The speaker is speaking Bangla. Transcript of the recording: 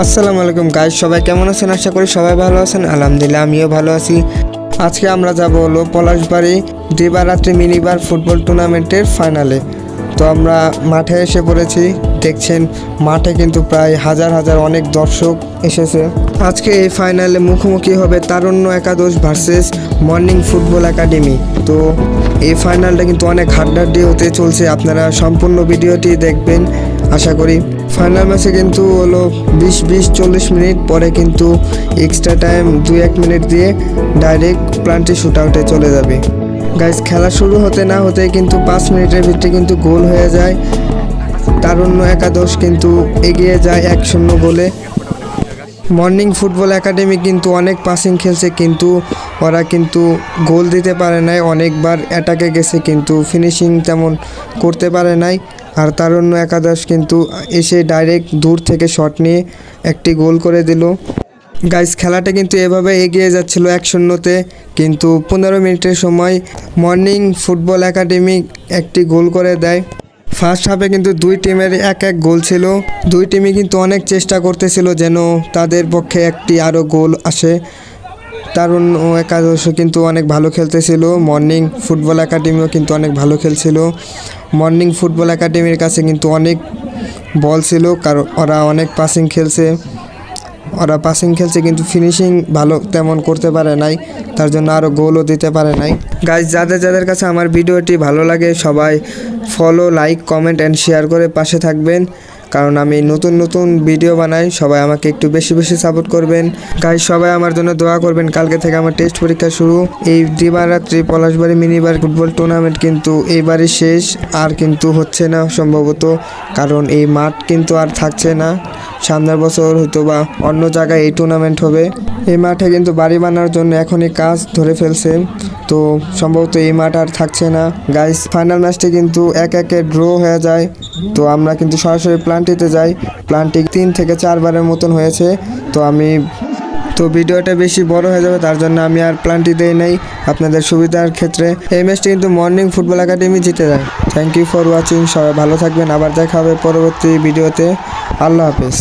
আসসালামু আলাইকুম গাইস, সবাই কেমন আছেন? আশা করি সবাই ভালো আছেন। আলহামদুলিল্লাহ আমিও ভালো আছি। আজকে আমরা যাব হলো পলাশবাড়ি দিবারাত্রি মিনিবার ফুটবল টুর্নামেন্টের ফাইনালে। তো আমরা মাঠে এসে পড়েছি। দেখছেন মাঠে কিন্তু প্রায় হাজার হাজার অনেক দর্শক এসেছে। আজকে এই ফাইনালে মুখোমুখি হবে তারুণ্য একাদশ ভার্সেস মর্নিং ফুটবল একাডেমি। তো এই ফাইনালটা কিন্তু অনেক হাড্ডাহাড্ডি হতে চলছে। আপনারা সম্পূর্ণ ভিডিওটি দেখবেন আশা করি। ফাইনাল ম্যাচে কিন্তু হলো 20-40 মিনিট পরে কিন্তু এক্সট্রা টাইম 2-1 মিনিট দিয়ে ডাইরেক্ট প্লান্টি শুট আউটে চলে যাবে। গাইস, খেলা শুরু হতে না হতে কিন্তু 5 মিনিটের ভিতরে কিন্তু গোল হয়ে যায়। তারুণ্য একাদশ কিন্তু এগিয়ে যায় 1-0 গোলে। মর্নিং ফুটবল একাডেমি কিন্তু অনেক পাসিং খেলছে, কিন্তু ওরা কিন্তু গোল দিতে পারে নাই। অনেকবার অ্যাটাকে গেছে কিন্তু ফিনিশিং তেমন করতে পারে নাই। আর তারুণ্য একাদশ কিন্তু এসে ডাইরেক্ট দূর থেকে শট নিয়ে একটি গোল করে দিল। গাইস, খেলাটা কিন্তু এভাবে এগিয়ে যাচ্ছিল 1-0-তে, কিন্তু 15 মিনিটের সময় মর্নিং ফুটবল একাডেমি একটি গোল করে দেয়। ফার্স্ট হাফে কিন্তু দুই টিমের এক গোল ছিল। দুই টিমই কিন্তু অনেক চেষ্টা করতেছিল যেন তাদের পক্ষে একটি আরও গোল আসে। তারুণ্য একাদশও কিন্তু অনেক ভালো খেলতেছিল। মর্নিং ফুটবল একাডেমিও কিন্তু অনেক ভালো খেলছিল। মর্নিং ফুটবল একাডেমির কাছে কিন্তু অনেক বল ছিল, কারণ ওরা অনেক পাসিং খেলছে। কিন্তু ফিনিশিং ভালো তেমন করতে পারে নাই, তার জন্য আরও গোলও দিতে পারে নাই। গাইজ, যাদের কাছে আমার ভিডিওটি ভালো লাগে সবাই follow, like, comment and share করে পাশে থাকবেন, কারণ আমি নতুন ভিডিও বানাই। সবাই আমাকে একটু বেশি সাপোর্ট করবেন। গাইজ, সবাই আমার জন্য দোয়া করবেন। কালকে থেকে আমার টেস্ট পরীক্ষা শুরু। এই দিবারাত্রি পলাশবাড়ি মিনিবার ফুটবল টুর্নামেন্ট কিন্তু এইবারই শেষ, আর কিন্তু হচ্ছে না সম্ভবত, কারণ এই মাঠ কিন্তু আর থাকছে না। সামনের বছর হয়তো বা অন্য জায়গায় এই টুর্নামেন্ট হবে। এই মাঠে কিন্তু বাড়ি বানানোর জন্য এখনই কাজ ধরে ফেলছে, তো সম্ভবত এই মাঠ আর থাকছে না। গাইস, ফাইনাল ম্যাচটি কিন্তু 1-1 ড্র হয়ে যায়। তো আমরা কিন্তু সরাসরি প্লান্টিতে যাই। প্লান্টি 3 থেকে 4 বারের মতন হয়েছে। তো ভিডিওটা বেশি বড় হয়ে যাবে, তার জন্য আমি আর প্লান্টি দেই নাই আপনাদের সুবিধার ক্ষেত্রে। এই ম্যাচটি কিন্তু মর্নিং ফুটবল একাডেমি জিতে যায়। Thank you for watching. সবাই ভালো থাকবেন। আবার দেখা হবে পরবর্তী ভিডিওতে। আল্লাহ হাফেজ।